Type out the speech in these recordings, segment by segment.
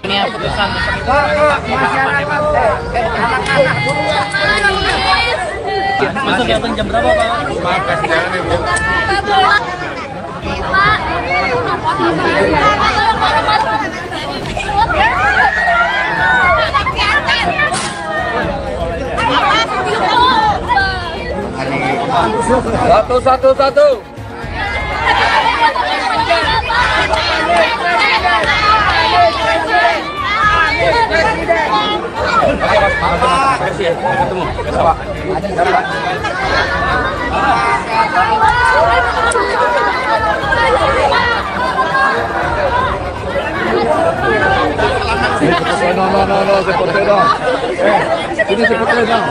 Ini keputusan masuk kelihatan jam berapa Pak? Maaf kasih kalian ya Bu. Satu. Ketemu. No, seperti dong. Ini seperti dong.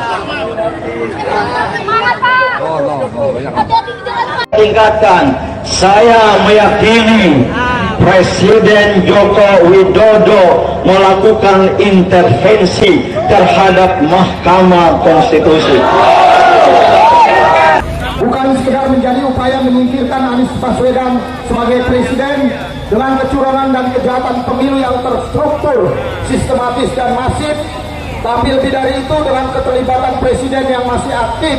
Tingkatkan, saya meyakini Presiden Joko Widodo melakukan intervensi terhadap Mahkamah Konstitusi. Bukan sekedar menjadi upaya menyingkirkan Anies Baswedan sebagai presiden dengan kecurangan dan kejahatan pemilu yang terstruktur, sistematis dan masif, tapi lebih dari itu dengan keterlibatan presiden yang masih aktif,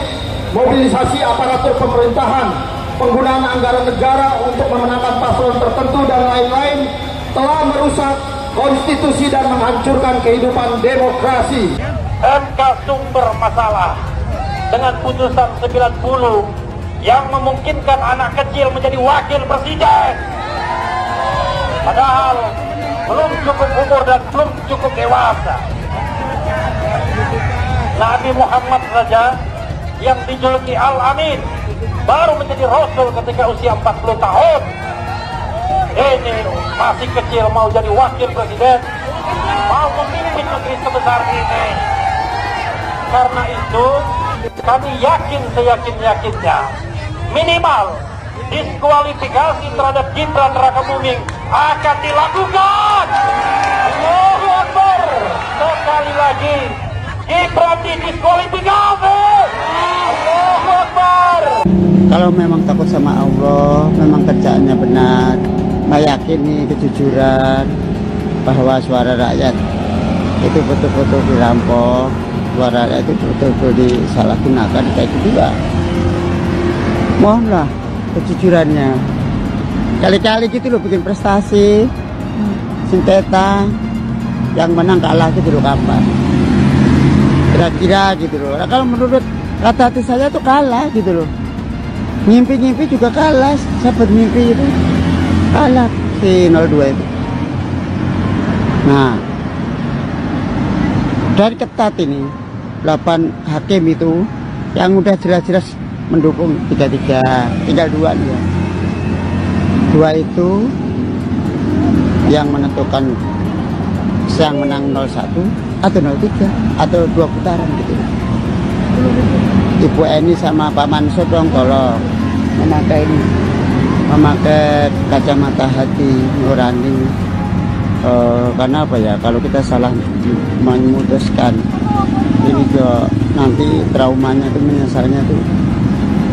mobilisasi aparatur pemerintahan, penggunaan anggaran negara untuk memenangkan paslon tertentu dan lain-lain, telah merusak konstitusi dan menghancurkan kehidupan demokrasi. MK sumber masalah dengan putusan 90 yang memungkinkan anak kecil menjadi wakil presiden. Padahal belum cukup umur dan belum cukup dewasa. Nabi Muhammad saja yang dijuluki Al-Amin baru menjadi Rasul ketika usia 40 tahun. Ini masih kecil mau jadi wakil presiden, mau memimpin negeri sebesar ini. Karena itu kami yakin seyakin-yakinnya minimal diskualifikasi terhadap Gibran Rakabuming akan dilakukan. Allahu Akbar. Sekali lagi Gibran didiskualifikasi. Allahu Akbar. Kalau memang takut sama Allah, memang kerjaannya benar, meyakini kejujuran bahwa suara rakyat itu betul-betul dirampok, suara rakyat itu betul-betul disalahgunakan, kayak gitu juga. Mohonlah kejujurannya. Kali-kali gitu loh bikin prestasi, sengketa, yang menang kalah gitu loh kapan. Kira-kira gitu loh. Nah, kalau menurut kata hati saya tuh kalah gitu loh. Mimpi-mimpi juga kalah, sahabat mimpi itu kalah si 02 itu. Nah, dari ketat ini 8 hakim itu yang udah jelas-jelas mendukung 3-3, tinggal 2 nih ya. 2 itu yang menentukan yang menang 01 atau 03 atau 2 putaran gitu. Ibu Eni sama Pak Mansur dong tolong memakai kacamata hati nurani, karena apa ya, kalau kita salah memutuskan ini juga nanti traumanya itu, menyesalnya itu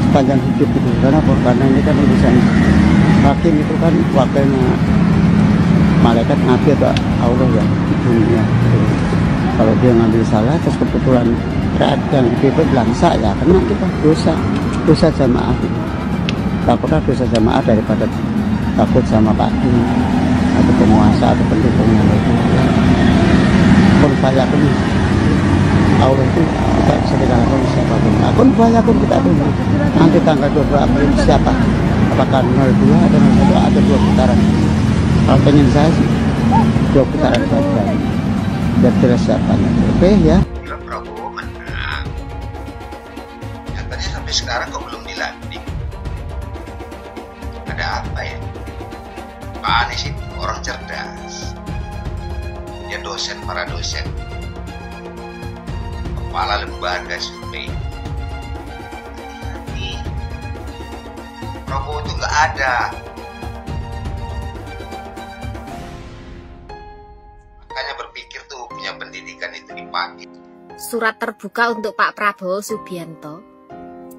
sepanjang hidup itu. Karena apa? Karena ini kan urusan hakim itu kan wakilnya malaikat nabi atau Allah ya di dunia. Kalau dia ngambil salah terus kebetulan radang itu bilang saya, karena kita dosa jamaah. Takutlah dosa jamaah daripada takut sama Pak Kim atau penguasa atau pendukung yang lain. Konfayakun Allah itu tidak bisa dikalahkan siapapun. Konfayakun kita tunggu nanti tanggal 22 April siapa, apakah 02 atau 01 atau 2 putaran. Kalau pengen saya sih 2 putaran saja biar jelas siapanya. Oke ya. Prabowo menang, nyatanya sampai sekarang kok belum dilantik. Ada apa ya? Pak Anies itu orang cerdas, dia dosen para dosen, kepala lembaga survei. Tapi Prabowo itu nggak ada. Makanya berpikir tuh punya pendidikan itu dipakai. Surat terbuka untuk Pak Prabowo Subianto.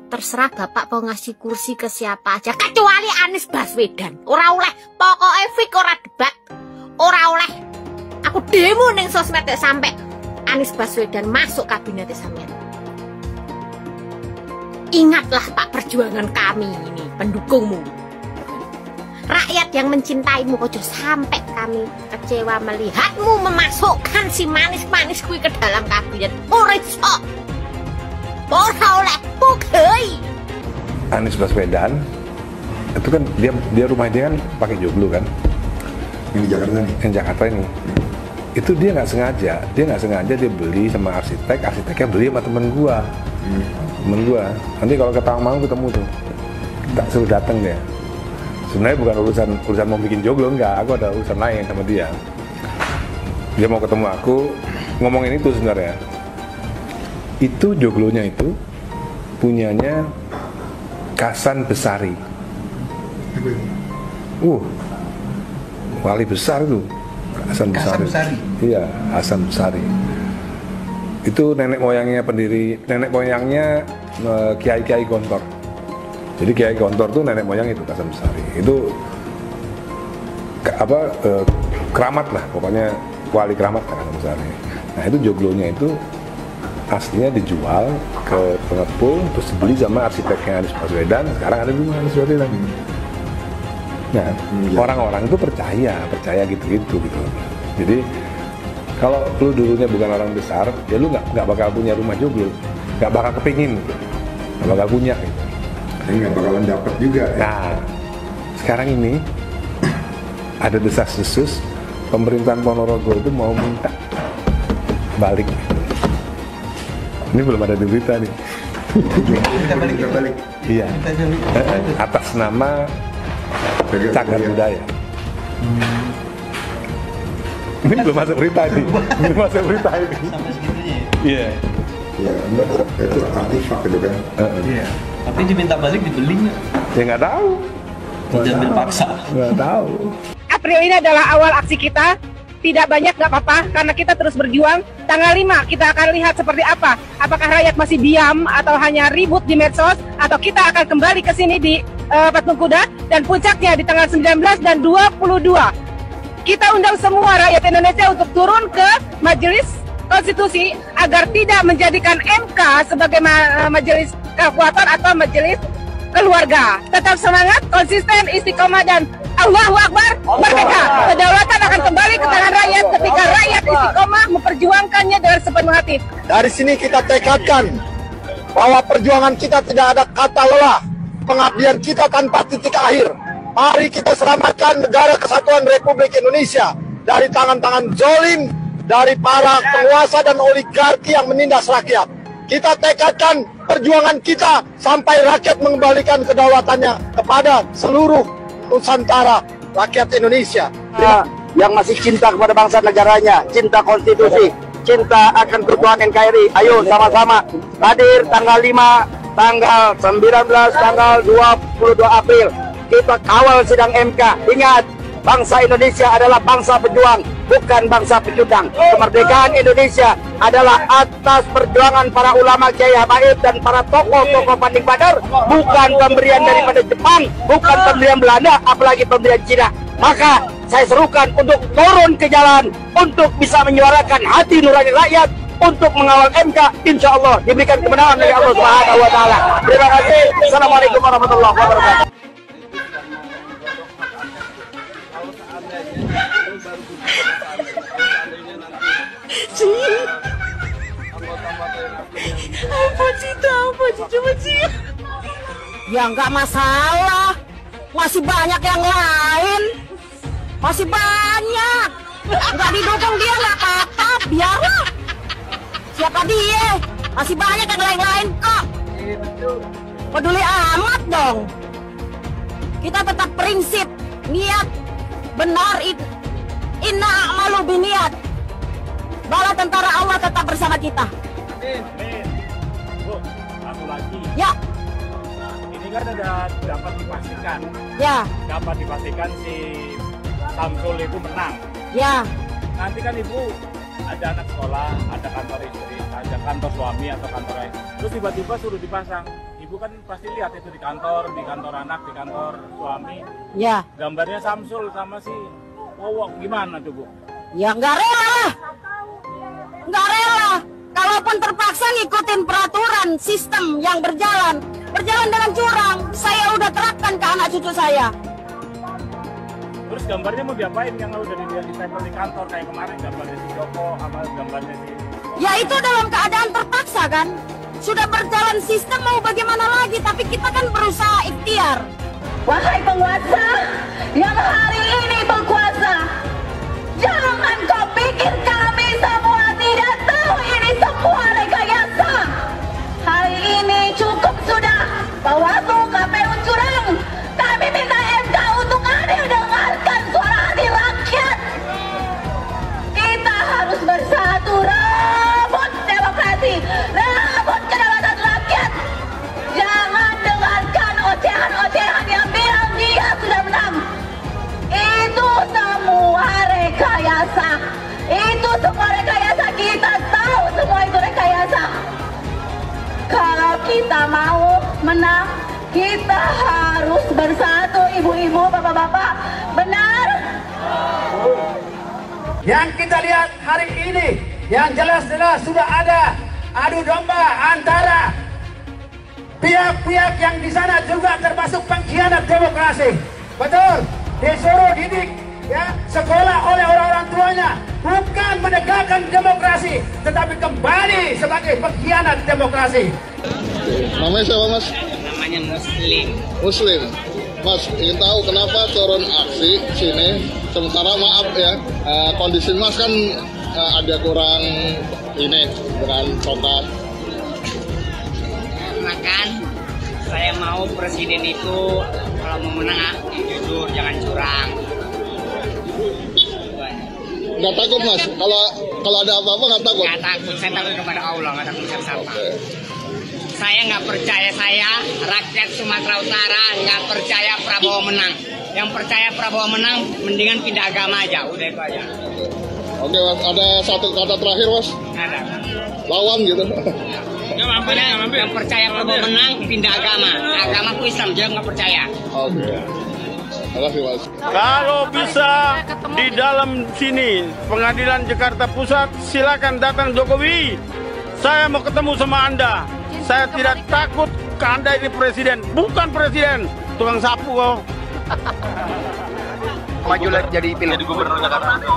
Terserah Bapak mau ngasih kursi ke siapa aja kecuali Anies Baswedan. Ora oleh, pokoknya fik ora debat. Ora oleh. Aku demo neng sosmed sampai Anies Baswedan masuk kabinet sampean. Ingatlah Pak, perjuangan kami ini, pendukungmu. Rakyat yang mencintaimu, ojo sampai kami kecewa melihatmu memasukkan si manis-manis kui ke dalam kabinet. Ora iso. Ora oleh pugei. Anies Baswedan itu kan dia rumah dia kan pakai joglo kan. Yang di Jakarta nih. Yang Jakarta ini. Itu dia nggak sengaja dia beli sama arsiteknya beli sama temen gua. Temen gua. Nanti kalau ke Tawangmangu ketemu tuh. Tak suruh datang dia. Sebenarnya bukan urusan mau bikin joglo, enggak, aku ada urusan lain sama dia. Dia mau ketemu aku, ngomongin itu sebenarnya. Itu joglonya itu punyanya Kasan Besari. Wali besar itu. Hasan Besari. Iya, Hasan Besari. Itu nenek moyangnya Kiai Gontor. Jadi Kiai Gontor tuh nenek moyang itu Hasan Besari. Itu keramat lah, pokoknya wali keramat Hasan Besari. Nah itu joglonya itu aslinya dijual ke pengepul, terus dibeli sama arsiteknya Anies Baswedan. Sekarang ada di rumah Anies Baswedan. Nah orang-orang itu percaya gitu. Jadi kalau lu dulunya bukan orang besar, ya lu nggak bakal punya rumah joglo, nggak bakal kepingin, nggak bakal punya gitu. Nggak bakalan dapat juga ya? Nah, sekarang ini ada desas-desus pemerintahan Ponorogo itu mau minta balik. Ini belum ada di berita nih. Kita balik. Iya. Atas nama cagar budaya. Ini belum masuk berita nih. Belum masuk berita ini. Sampai segitunya ya? Iya. Ya, itu artifak itu kan. Iya. Tapi diminta balik dibeli nggak? Ya nggak tahu. Diambil paksa. Nggak tahu. April ini adalah awal aksi kita. Tidak banyak nggak apa-apa, karena kita terus berjuang. Tanggal 5 kita akan lihat seperti apa. Apakah rakyat masih diam atau hanya ribut di medsos, atau kita akan kembali ke sini di Patung Kuda, dan puncaknya di tanggal 19 dan 22. Kita undang semua rakyat Indonesia untuk turun ke Majelis Konstitusi agar tidak menjadikan MK sebagai majelis kekuatan atau majelis keluarga. Tetap semangat, konsisten, istiqomah, dan Allahu Akbar, merdeka. Kedaulatan akan kembali ke tangan rakyat ketika rakyat istiqomah memperjuangkannya dengan sepenuh hati. Dari sini kita tekadkan bahwa perjuangan kita tidak ada kata lelah, pengabdian kita tanpa titik akhir. Mari kita selamatkan negara kesatuan Republik Indonesia dari tangan-tangan zolim, dari para penguasa dan oligarki yang menindas rakyat. Kita tekadkan perjuangan kita sampai rakyat mengembalikan kedaulatannya kepada seluruh Nusantara, rakyat Indonesia. Yang masih cinta kepada bangsa negaranya, cinta konstitusi, cinta akan keutuhan NKRI. Ayo sama-sama hadir tanggal 5, tanggal 19, tanggal 22 April. Kita kawal sidang MK. Ingat, bangsa Indonesia adalah bangsa pejuang, bukan bangsa pecundang. Kemerdekaan Indonesia adalah atas perjuangan para ulama, kiai habaib, dan para tokoh-tokoh panding badar, bukan pemberian daripada Jepang, bukan pemberian Belanda, apalagi pemberian Cina. Maka saya serukan untuk turun ke jalan, untuk bisa menyuarakan hati nurani rakyat, untuk mengawal MK. Insya Allah diberikan kemenangan dari Allah Subhanahu wa Ta'ala. Terima kasih. Assalamualaikum warahmatullahi wabarakatuh. Apa sih? Ya nggak masalah, masih banyak yang lain, masih banyak. Nggak didukung dia nggak apa-apa, biarlah. Siapa dia? Masih banyak yang lain-lain kok. Peduli amat dong. Kita tetap prinsip, niat benar, inna a'malu biniat. Bala tentara Allah tetap bersama kita. Amin. Bu, satu lagi. Ya. Ini kan ada dapat dipastikan. Ya. Dapat dipastikan si Samsul itu menang. Ya. Nanti kan ibu ada anak sekolah, ada kantor istri, ada kantor suami atau kantor lain. Terus tiba-tiba suruh dipasang. Ibu kan pasti lihat itu di kantor anak, di kantor suami. Ya. Gambarnya Samsul sama si Wowok, gimana tuh Bu? Ya nggak rela lah. Nggak rela. Kalaupun terpaksa ngikutin peraturan sistem yang berjalan dengan curang, saya udah terapkan ke anak cucu saya. Terus gambarnya mau diapain yang udah ditempel di kantor kayak kemarin gambarnya si Joko sama gambarnya si... Ya itu dalam keadaan terpaksa kan. Sudah berjalan sistem mau bagaimana lagi, tapi kita kan berusaha ikhtiar. Wahai penguasa yang hari ini berkuasa, jangan kau pikir kami semua tidak tahu ini semua rekayasa. Hari ini cukup sudah Bawaslu KPU curang. Kami minta MK untuk adil dengarkan suara hati rakyat. Kita harus bersatu, rebut demokrasi, rebut kedaulatan rakyat. Jangan dengarkan ocehan-ocehan yang bilang dia sudah menang. Itu semua rekayasa. Itu semua rekayasa, kita tahu semua itu rekayasa. Kalau kita mau menang, kita harus bersatu, ibu-ibu, bapak-bapak. Benar? Yang kita lihat hari ini, yang jelas-jelas sudah ada adu domba antara pihak-pihak yang di sana juga termasuk pengkhianat demokrasi. Betul, disuruh didik ya sekolah oleh orang-orang tuanya, bukan menegakkan demokrasi, tetapi kembali sebagai pengkhianat demokrasi. Namanya siapa, Mas? Namanya Muslim. Muslim. Mas, ingin tahu kenapa turun aksi sini? Sementara maaf ya, kondisi Mas kan ada kurang ini dengan coklat. Makan, saya mau presiden itu kalau mau menang jujur, jangan curang. Nggak takut Mas, kalau ada apa-apa nggak takut? Nggak takut, saya takut kepada Allah, nggak takut siapa. Saya nggak percaya rakyat Sumatera Utara nggak percaya Prabowo menang. Yang percaya Prabowo menang, mendingan pindah agama aja, udah itu aja. Oke Mas, ada satu kata terakhir Mas? Ada. Lawan gitu. Yang percaya Prabowo menang, pindah agama. Agamaku Islam, dia nggak percaya. Oke. Terima kasih Mas. Kalau bisa di dalam sini, Pengadilan Jakarta Pusat, silakan datang Jokowi. Saya mau ketemu sama Anda. Saya tidak takut ke Anda ini presiden. Bukan presiden, tukang sapu kok. Maju lagi jadi gubernur Jakarta itu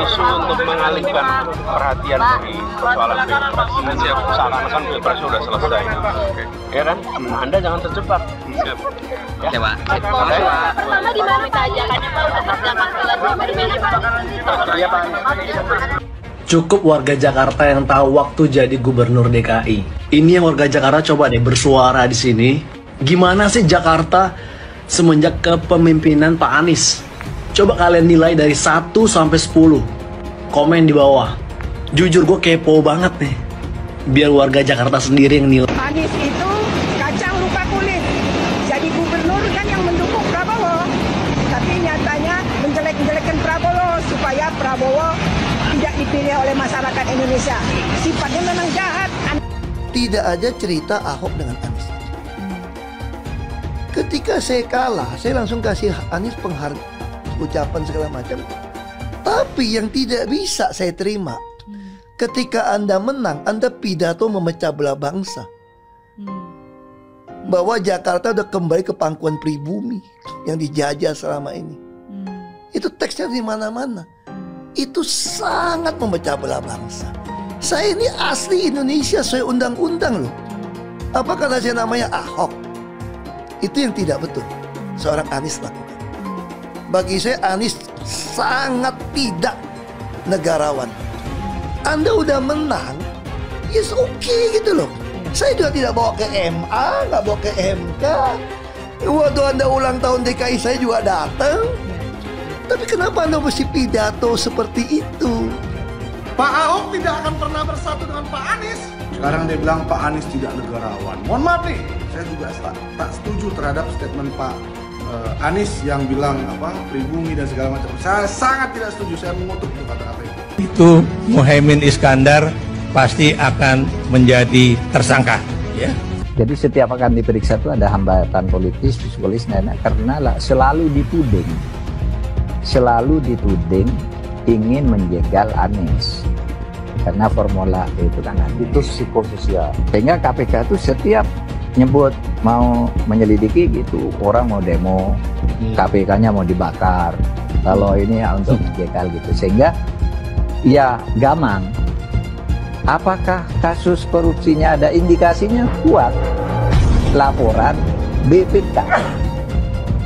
isu untuk mengalihkan perhatian dari persoalan pilpres. Seakan-akan pilpres sudah selesai, ya kan? Anda jangan terjebak. Ya Pak. Pertama di mana kita ajakannya Pak untuk Iya Pak. Cukup warga Jakarta yang tahu waktu jadi gubernur DKI. Ini yang warga Jakarta coba deh bersuara di sini. Gimana sih Jakarta semenjak kepemimpinan Pak Anies? Coba kalian nilai dari 1 sampai 10. Komen di bawah. Jujur gue kepo banget nih. Biar warga Jakarta sendiri yang nilai. Anies itu kacang lupa kulit. Jadi gubernur kan yang mendukung Prabowo. Tapi nyatanya menjelek-jelekan Prabowo supaya Prabowo tidak dipilih oleh masyarakat Indonesia. Sifatnya memang jahat. Tidak ada cerita Ahok dengan Anies. Ketika saya kalah, saya langsung kasih Anies penghargaan, ucapan segala macam. Tapi yang tidak bisa saya terima, ketika Anda menang, Anda pidato memecah belah bangsa. Bahwa Jakarta udah kembali ke pangkuan pribumi yang dijajah selama ini. Itu teksnya di mana-mana. Itu sangat memecah belah bangsa. Saya ini asli Indonesia sesuai undang-undang loh. Apa kata saya namanya Ahok? Itu yang tidak betul seorang Anies lakukan. Bagi saya Anies sangat tidak negarawan. Anda udah menang, yes okay gitu loh. Saya juga tidak bawa ke MA, nggak bawa ke MK. Waktu Anda ulang tahun DKI saya juga datang. Tapi kenapa Anda mesti pidato seperti itu? Pak Ahok tidak akan pernah bersatu dengan Pak Anies. Sekarang dia bilang Pak Anies tidak negarawan. Mohon maaf nih, saya juga tak setuju terhadap statement Pak Anies yang bilang pribumi dan segala macam. Saya sangat tidak setuju, saya mengutuk kata-kata itu. Itu Muhaimin Iskandar pasti akan menjadi tersangka, ya. Jadi setiap akan diperiksa itu ada hambatan politis, psikologis, karena selalu dituding selalu dituding ingin menjegal Anies karena formula E itu kan itu psikososial, sehingga KPK itu setiap nyebut mau menyelidiki gitu, orang mau demo, KPK-nya mau dibakar, kalau ini ya untuk menjegal gitu, sehingga ya gamang. Apakah kasus korupsinya ada indikasinya kuat? Laporan BPK.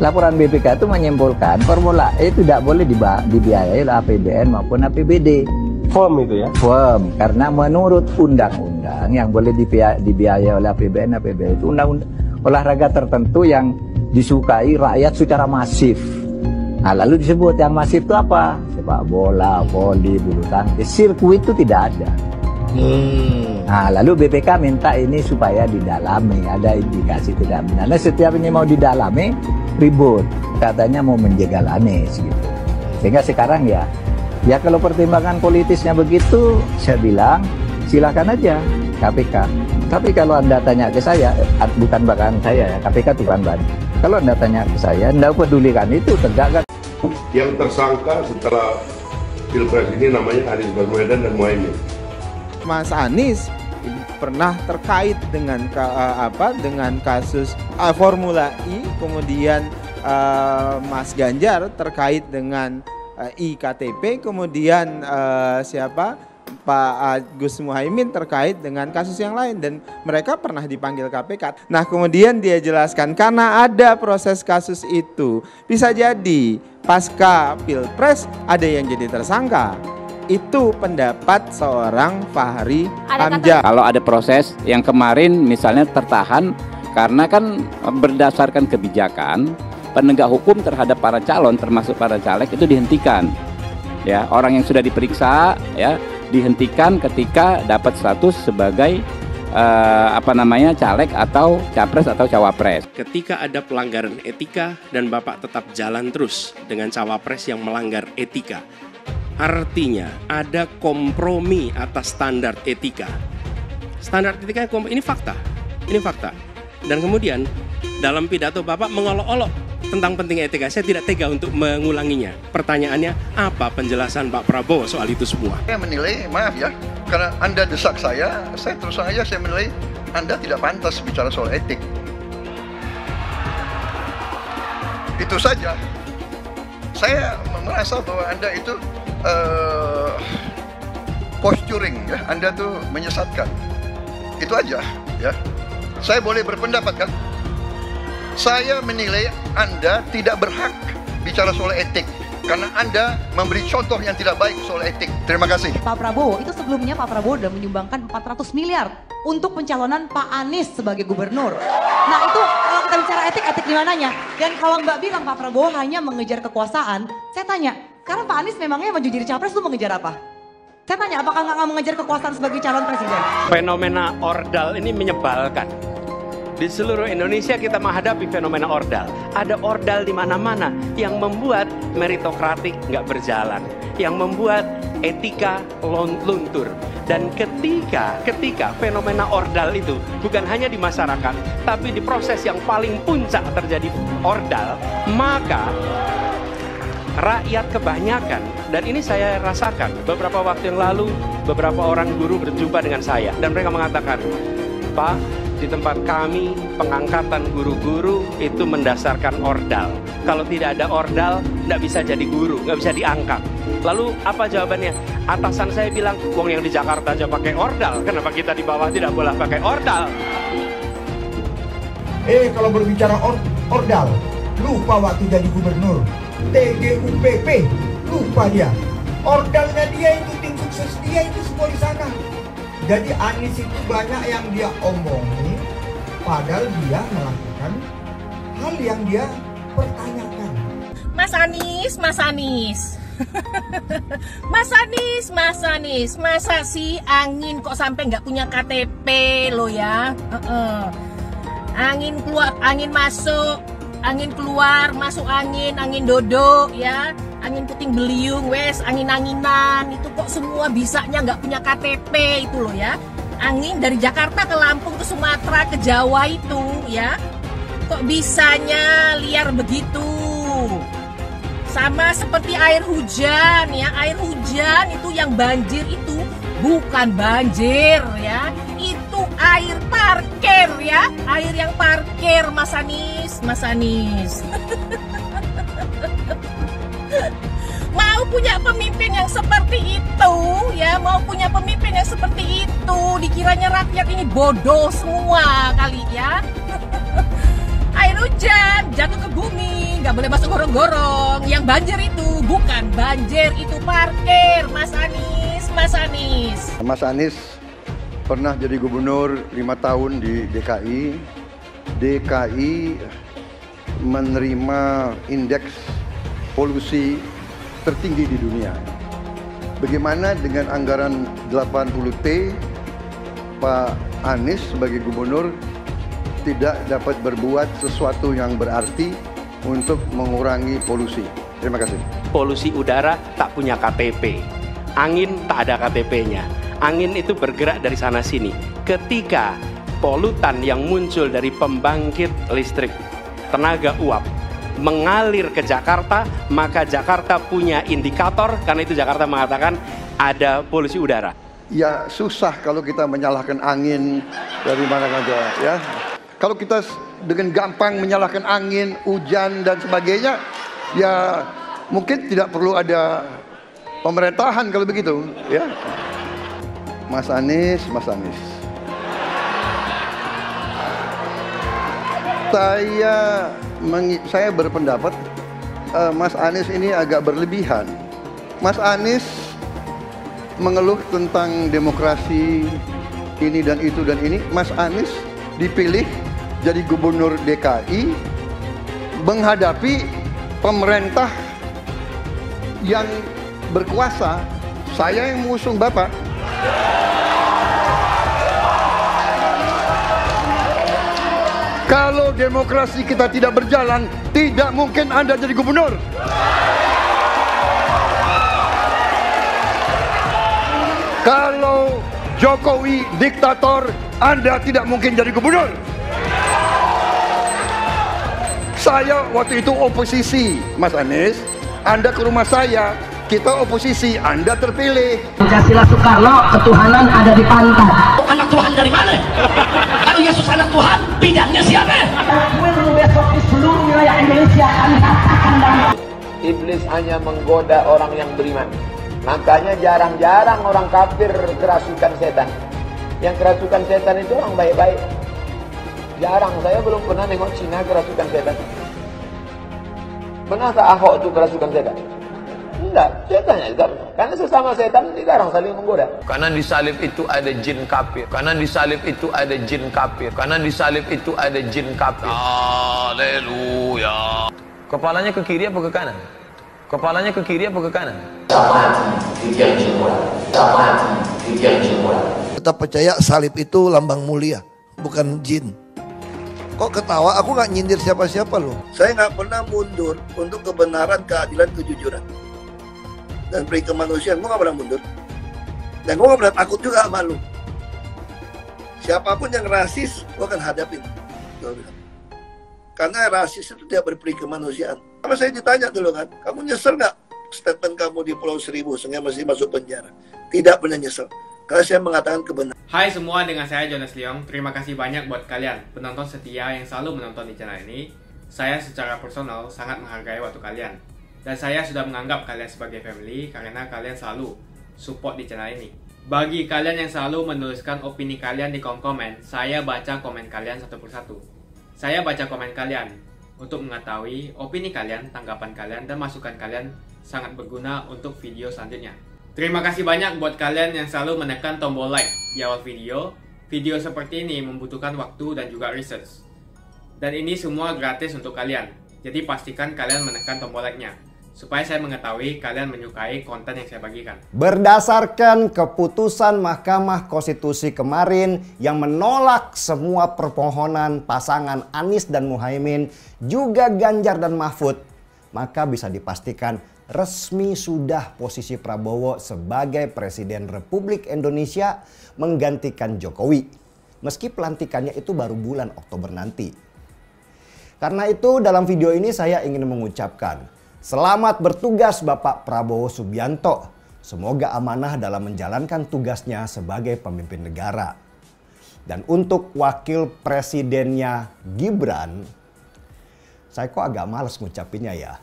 Laporan BPK itu menyimpulkan formula E tidak boleh dibiayai oleh APBN maupun APBD. Firm itu ya? Firm, karena menurut undang-undang yang boleh dibiayai oleh APBN, APBD itu undang-undang olahraga tertentu yang disukai rakyat secara masif. Nah, lalu disebut yang masif itu apa? Sepak bola, voli, bulu tangkis, sirkuit itu tidak ada. Nah, lalu BPK minta ini supaya didalami, ada indikasi tidak benar. Nah, setiap ini mau didalami, ribut, katanya mau menjegal Anies gitu. Sehingga sekarang ya kalau pertimbangan politisnya begitu, saya bilang silakan aja KPK. Tapi kalau Anda tanya ke saya, bukan bahkan saya ya, KPK bukan bahan. Kalau Anda tanya ke saya, Anda pedulikan itu tegakkan. Yang tersangka setelah Pilpres ini namanya Anies Baswedan dan Muhaimin. Mas Anies pernah terkait dengan dengan kasus Formula E, kemudian Mas Ganjar terkait dengan iktp, kemudian Pak Gus Muhaimin terkait dengan kasus yang lain, dan mereka pernah dipanggil KPK. Nah, kemudian dia jelaskan karena ada proses kasus itu, bisa jadi pasca Pilpres ada yang jadi tersangka. Itu pendapat seorang Fahri Hamzah. Kalau ada proses yang kemarin misalnya tertahan karena kan berdasarkan kebijakan penegak hukum terhadap para calon termasuk para caleg itu dihentikan. Ya, orang yang sudah diperiksa ya dihentikan ketika dapat status sebagai caleg atau capres atau cawapres. Ketika ada pelanggaran etika dan Bapak tetap jalan terus dengan cawapres yang melanggar etika, artinya ada kompromi atas standar etika. Standar etika ini fakta. Ini fakta. Dan kemudian dalam pidato Bapak mengolok-olok tentang pentingnya etika. Saya tidak tega untuk mengulanginya. Pertanyaannya, apa penjelasan Pak Prabowo soal itu semua? Saya menilai, maaf ya, karena Anda desak saya terus terang aja saya menilai Anda tidak pantas bicara soal etik. Itu saja. Saya merasa bahwa Anda itu posturing ya, Anda tuh menyesatkan. Itu aja ya. Saya boleh berpendapat kan? Saya menilai Anda tidak berhak bicara soal etik karena Anda memberi contoh yang tidak baik soal etik. Terima kasih. Pak Prabowo, itu sebelumnya Pak Prabowo sudah menyumbangkan 400 miliar untuk pencalonan Pak Anies sebagai gubernur. Nah, itu kalau kita bicara etik di mananya? Dan kalau Mbak bilang Pak Prabowo hanya mengejar kekuasaan, saya tanya, sekarang Pak Anies memangnya maju jadi capres itu mengejar apa? Saya tanya, apakah nggak mengejar kekuasaan sebagai calon presiden? Fenomena ordal ini menyebalkan. Di seluruh Indonesia kita menghadapi fenomena ordal. Ada ordal di mana-mana yang membuat meritokratik nggak berjalan, yang membuat etika luntur. Dan ketika fenomena ordal itu bukan hanya di masyarakat, tapi di proses yang paling puncak terjadi ordal, maka rakyat kebanyakan, dan ini saya rasakan beberapa waktu yang lalu, beberapa orang guru berjumpa dengan saya dan mereka mengatakan, Pak, di tempat kami pengangkatan guru-guru itu mendasarkan ordal. Kalau tidak ada ordal, nggak bisa jadi guru, nggak bisa diangkat. Lalu apa jawabannya? Atasan saya bilang, wong yang di Jakarta aja pakai ordal, kenapa kita di bawah tidak boleh pakai ordal? Kalau berbicara ordal, lupa waktu jadi gubernur. TGUPP, lupa dia. Ordalnya dia itu, tim sukses dia itu semua di sana. Jadi Anies itu banyak yang dia omongin, padahal dia melakukan hal yang dia pertanyakan. Mas Anies. Mas Anies, masa sih angin kok sampai nggak punya KTP lo ya? Angin keluar, angin masuk, angin keluar, masuk angin dodo ya. Angin puting beliung, wes, angin-anginan, itu kok semua bisanya nggak punya KTP itu loh ya. Angin dari Jakarta ke Lampung ke Sumatera ke Jawa itu ya, kok bisanya liar begitu. Sama seperti air hujan ya, air hujan itu yang banjir itu bukan banjir ya, itu air parkir ya, air yang parkir Mas Anies, Mas Anies. Mau punya pemimpin yang seperti itu ya, mau punya pemimpin yang seperti itu, dikiranya rakyat ini bodoh semua kali ya. Air hujan jatuh ke bumi, nggak boleh masuk gorong-gorong. Yang banjir itu bukan banjir, itu parkir, Mas Anies, Mas Anies. Mas Anies pernah jadi gubernur 5 tahun di DKI. DKI menerima indeks polusi tertinggi di dunia. Bagaimana dengan anggaran 80T, Pak Anies sebagai gubernur tidak dapat berbuat sesuatu yang berarti untuk mengurangi polusi. Terima kasih. Polusi udara tak punya KTP, angin tak ada KTP-nya. Angin itu bergerak dari sana sini. Ketika polutan yang muncul dari pembangkit listrik tenaga uap mengalir ke Jakarta, maka Jakarta punya indikator, karena itu Jakarta mengatakan ada polusi udara. Ya susah kalau kita menyalahkan angin dari mana saja ya. Kalau kita dengan gampang menyalahkan angin, hujan dan sebagainya, ya mungkin tidak perlu ada pemerintahan kalau begitu ya. Mas Anies, Mas Anies. Saya berpendapat Mas Anies ini agak berlebihan. Mas Anies mengeluh tentang demokrasi ini dan itu dan ini. Mas Anies dipilih jadi gubernur DKI menghadapi pemerintah yang berkuasa. Saya yang mengusung Bapak. Kalau demokrasi kita tidak berjalan, tidak mungkin Anda jadi gubernur. Kalau Jokowi diktator, Anda tidak mungkin jadi gubernur. Saya waktu itu oposisi, Mas Anies. Anda ke rumah saya, kita oposisi, Anda terpilih. Pancasila Soekarno, ketuhanan ada di pantat. Anak Tuhan dari mana? Kalau Yesus anak Tuhan, bidangnya siapa? Besok di seluruh wilayah Indonesia kami katakan damai. Iblis hanya menggoda orang yang beriman. Makanya jarang-jarang orang kafir kerasukan setan. Yang kerasukan setan itu orang baik-baik. Jarang, saya belum pernah nengok Cina kerasukan setan. Pernah tak Ahok itu kerasukan setan? Enggak, setannya juga pernah. Karena sesama setan dilarang saling menggoda. Karena di salib itu ada jin kafir. Karena di salib itu ada jin kafir. Karena di salib itu ada jin kafir. Haleluya. Kepalanya ke kiri apa ke kanan? Kepalanya ke kiri apa ke kanan? Tetap percaya salib itu lambang mulia, bukan jin. Kok ketawa? Aku nggak nyindir siapa-siapa loh. Saya nggak pernah mundur untuk kebenaran, keadilan, kejujuran dan peri kemanusiaan. Gue nggak pernah mundur. Dan gue nggak pernah takut juga sama lu. Siapapun yang rasis, gue akan hadapin. Karena rasis itu tidak berperi kemanusiaan. Sama saya ditanya dulu kan, kamu nyesel nggak statement kamu di Pulau Seribu sehingga masih masuk penjara? Tidak pernah nyesel. Karena saya mengatakan kebenaran. Hai semua, dengan saya Jonas Leong. Terima kasih banyak buat kalian penonton setia yang selalu menonton di channel ini. Saya secara personal sangat menghargai waktu kalian. Dan saya sudah menganggap kalian sebagai family karena kalian selalu support di channel ini. Bagi kalian yang selalu menuliskan opini kalian di kolom komen, saya baca komen kalian satu persatu. Saya baca komen kalian untuk mengetahui opini kalian, tanggapan kalian, dan masukan kalian sangat berguna untuk video selanjutnya. Terima kasih banyak buat kalian yang selalu menekan tombol like di awal video. Video seperti ini membutuhkan waktu dan juga research. Dan ini semua gratis untuk kalian. Jadi pastikan kalian menekan tombol like-nya, supaya saya mengetahui kalian menyukai konten yang saya bagikan. Berdasarkan keputusan Mahkamah Konstitusi kemarin yang menolak semua permohonan pasangan Anies dan Muhaimin, juga Ganjar dan Mahfud, maka bisa dipastikan resmi sudah posisi Prabowo sebagai Presiden Republik Indonesia menggantikan Jokowi. Meski pelantikannya itu baru bulan Oktober nanti. Karena itu dalam video ini saya ingin mengucapkan Selamat bertugas Bapak Prabowo Subianto. Semoga amanah dalam menjalankan tugasnya sebagai pemimpin negara. Dan untuk wakil presidennya Gibran, saya kok agak males ngucapinnya ya.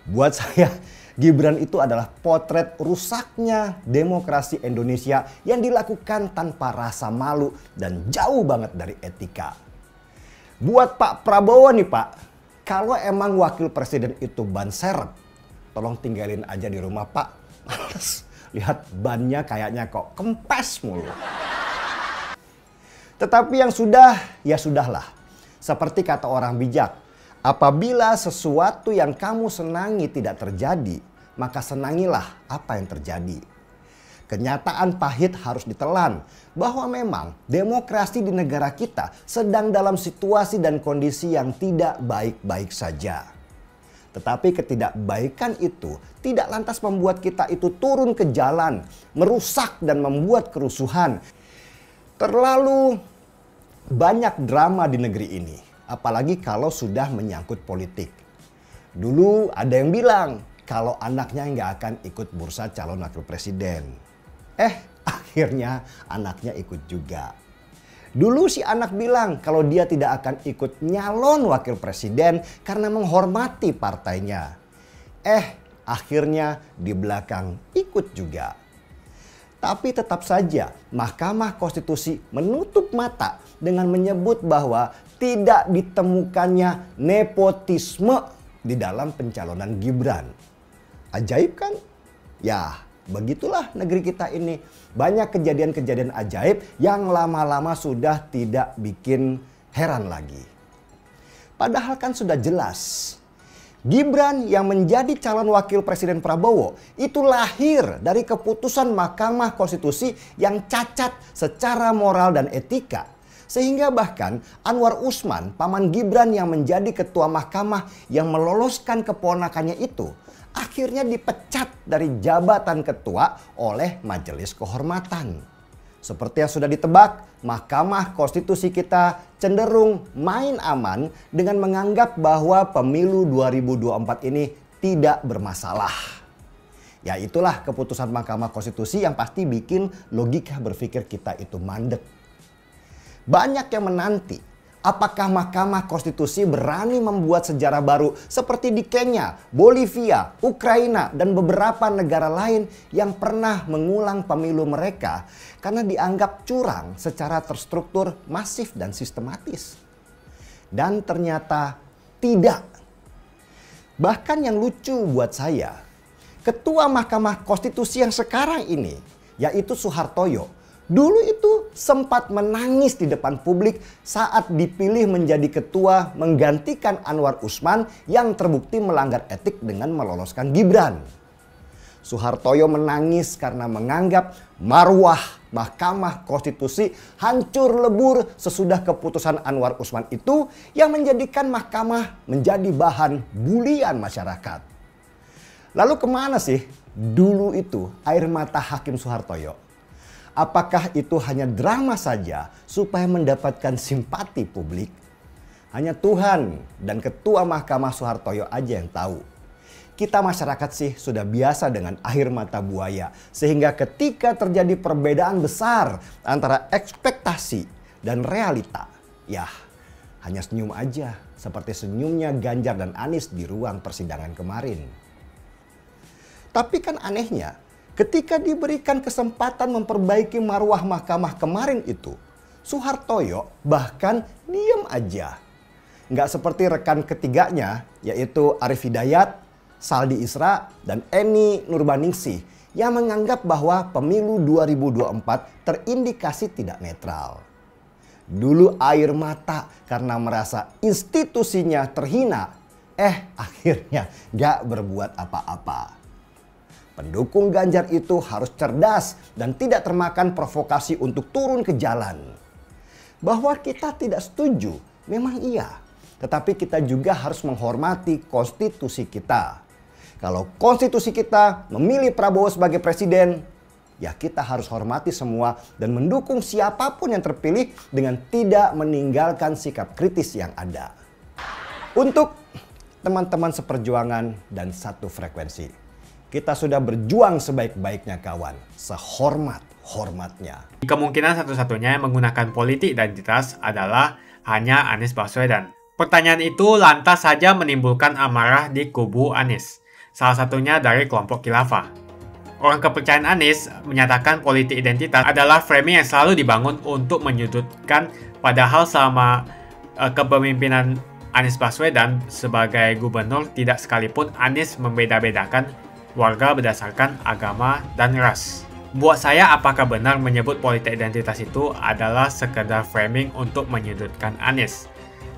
Buat saya, Gibran itu adalah potret rusaknya demokrasi Indonesia yang dilakukan tanpa rasa malu dan jauh banget dari etika. Buat Pak Prabowo nih Pak, kalau emang wakil presiden itu ban serep, tolong tinggalin aja di rumah Pak. Males, lihat bannya kayaknya kok kempes mulu. Tetapi yang sudah, ya sudahlah. Seperti kata orang bijak, apabila sesuatu yang kamu senangi tidak terjadi, maka senangilah apa yang terjadi. Kenyataan pahit harus ditelan bahwa memang demokrasi di negara kita sedang dalam situasi dan kondisi yang tidak baik-baik saja. Tetapi ketidakbaikan itu tidak lantas membuat kita itu turun ke jalan, merusak dan membuat kerusuhan. Terlalu banyak drama di negeri ini, apalagi kalau sudah menyangkut politik. Dulu ada yang bilang kalau anaknya nggak akan ikut bursa calon wakil presiden. Akhirnya anaknya ikut juga. Dulu si anak bilang kalau dia tidak akan ikut nyalon wakil presiden karena menghormati partainya. Akhirnya di belakang ikut juga. Tapi tetap saja Mahkamah Konstitusi menutup mata dengan menyebut bahwa tidak ditemukannya nepotisme di dalam pencalonan Gibran. Ajaib kan? Ya, begitulah negeri kita ini. Banyak kejadian-kejadian ajaib yang lama-lama sudah tidak bikin heran lagi. Padahal kan sudah jelas. Gibran yang menjadi calon wakil presiden Prabowo itu lahir dari keputusan Mahkamah Konstitusi yang cacat secara moral dan etika. Sehingga bahkan Anwar Usman, paman Gibran yang menjadi ketua mahkamah yang meloloskan keponakannya itu, akhirnya dipecat dari jabatan ketua oleh Majelis Kehormatan. Seperti yang sudah ditebak, Mahkamah Konstitusi kita cenderung main aman dengan menganggap bahwa pemilu 2024 ini tidak bermasalah. Ya itulah keputusan Mahkamah Konstitusi yang pasti bikin logika berpikir kita itu mandek. Banyak yang menanti apakah Mahkamah Konstitusi berani membuat sejarah baru seperti di Kenya, Bolivia, Ukraina, dan beberapa negara lain yang pernah mengulang pemilu mereka karena dianggap curang secara terstruktur, masif, dan sistematis. Dan ternyata tidak. Bahkan yang lucu buat saya, Ketua Mahkamah Konstitusi yang sekarang ini, yaitu Soehartojo, dulu itu sempat menangis di depan publik saat dipilih menjadi ketua menggantikan Anwar Usman yang terbukti melanggar etik dengan meloloskan Gibran. Soehartojo menangis karena menganggap marwah Mahkamah Konstitusi hancur lebur sesudah keputusan Anwar Usman itu yang menjadikan mahkamah menjadi bahan bulian masyarakat. Lalu kemana sih dulu itu air mata Hakim Soehartojo? Apakah itu hanya drama saja supaya mendapatkan simpati publik? Hanya Tuhan dan Ketua Mahkamah Soehartojo aja yang tahu. Kita masyarakat sih sudah biasa dengan air mata buaya. Sehingga ketika terjadi perbedaan besar antara ekspektasi dan realita, ya hanya senyum aja seperti senyumnya Ganjar dan Anies di ruang persidangan kemarin. Tapi kan anehnya, ketika diberikan kesempatan memperbaiki marwah mahkamah kemarin itu, Soehartojo bahkan diam aja. Nggak seperti rekan ketiganya, yaitu Arief Hidayat, Saldi Isra, dan Eni Nurbaningsih yang menganggap bahwa pemilu 2024 terindikasi tidak netral. Dulu air mata karena merasa institusinya terhina, akhirnya nggak berbuat apa-apa. Pendukung Ganjar itu harus cerdas dan tidak termakan provokasi untuk turun ke jalan. Bahwa kita tidak setuju, memang iya. Tetapi kita juga harus menghormati konstitusi kita. Kalau konstitusi kita memilih Prabowo sebagai presiden, ya kita harus hormati semua dan mendukung siapapun yang terpilih dengan tidak meninggalkan sikap kritis yang ada. Untuk teman-teman seperjuangan dan satu frekuensi. Kita sudah berjuang sebaik-baiknya kawan, sehormat-hormatnya. Kemungkinan satu-satunya yang menggunakan politik identitas adalah hanya Anies Baswedan. Pertanyaan itu lantas saja menimbulkan amarah di kubu Anies, salah satunya dari kelompok khilafah. Orang kepercayaan Anies menyatakan politik identitas adalah framing yang selalu dibangun untuk menyudutkan, padahal selama kepemimpinan Anies Baswedan sebagai gubernur tidak sekalipun Anies membeda-bedakan warga berdasarkan agama dan ras. Buat saya, apakah benar menyebut politik identitas itu adalah sekedar framing untuk menyudutkan Anies?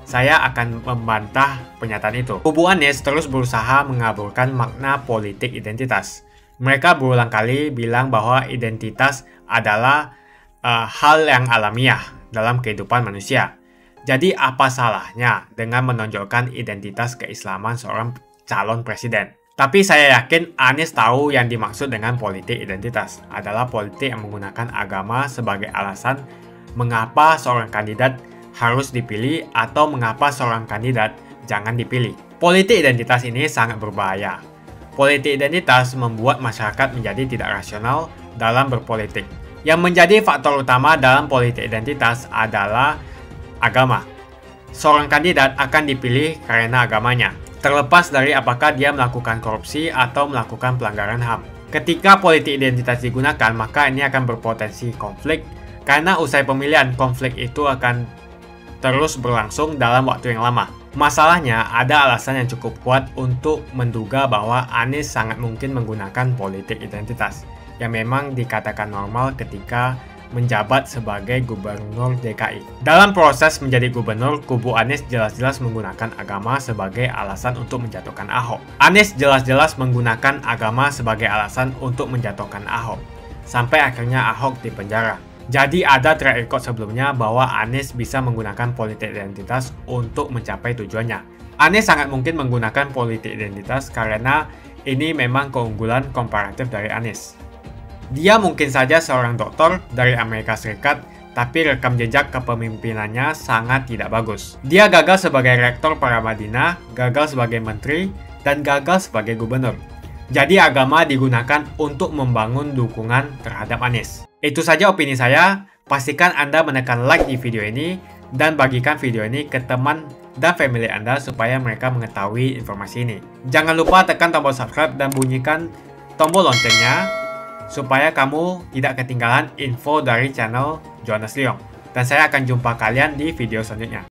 Saya akan membantah pernyataan itu. Kubu Anies terus berusaha mengaburkan makna politik identitas. Mereka berulang kali bilang bahwa identitas adalah hal yang alamiah dalam kehidupan manusia. Jadi apa salahnya dengan menonjolkan identitas keislaman seorang calon presiden? Tapi saya yakin Anies tahu yang dimaksud dengan politik identitas adalah politik yang menggunakan agama sebagai alasan mengapa seorang kandidat harus dipilih atau mengapa seorang kandidat jangan dipilih. Politik identitas ini sangat berbahaya. Politik identitas membuat masyarakat menjadi tidak rasional dalam berpolitik. Yang menjadi faktor utama dalam politik identitas adalah agama. Seorang kandidat akan dipilih karena agamanya, terlepas dari apakah dia melakukan korupsi atau melakukan pelanggaran HAM. Ketika politik identitas digunakan, maka ini akan berpotensi konflik, karena usai pemilihan, konflik itu akan terus berlangsung dalam waktu yang lama. Masalahnya, ada alasan yang cukup kuat untuk menduga bahwa Anies sangat mungkin menggunakan politik identitas, yang memang dikatakan normal ketika menjabat sebagai gubernur DKI. Dalam proses menjadi gubernur, kubu Anies jelas-jelas menggunakan agama sebagai alasan untuk menjatuhkan Ahok. Anies jelas-jelas menggunakan agama sebagai alasan untuk menjatuhkan Ahok, sampai akhirnya Ahok dipenjara. Jadi ada track record sebelumnya bahwa Anies bisa menggunakan politik identitas untuk mencapai tujuannya. Anies sangat mungkin menggunakan politik identitas karena ini memang keunggulan komparatif dari Anies. Dia mungkin saja seorang doktor dari Amerika Serikat, tapi rekam jejak kepemimpinannya sangat tidak bagus. Dia gagal sebagai rektor Paramadina, gagal sebagai menteri, dan gagal sebagai gubernur. Jadi agama digunakan untuk membangun dukungan terhadap Anies. Itu saja opini saya. Pastikan Anda menekan like di video ini dan bagikan video ini ke teman dan family Anda supaya mereka mengetahui informasi ini. Jangan lupa tekan tombol subscribe dan bunyikan tombol loncengnya supaya kamu tidak ketinggalan info dari channel Jonas Leong. Dan saya akan jumpa kalian di video selanjutnya.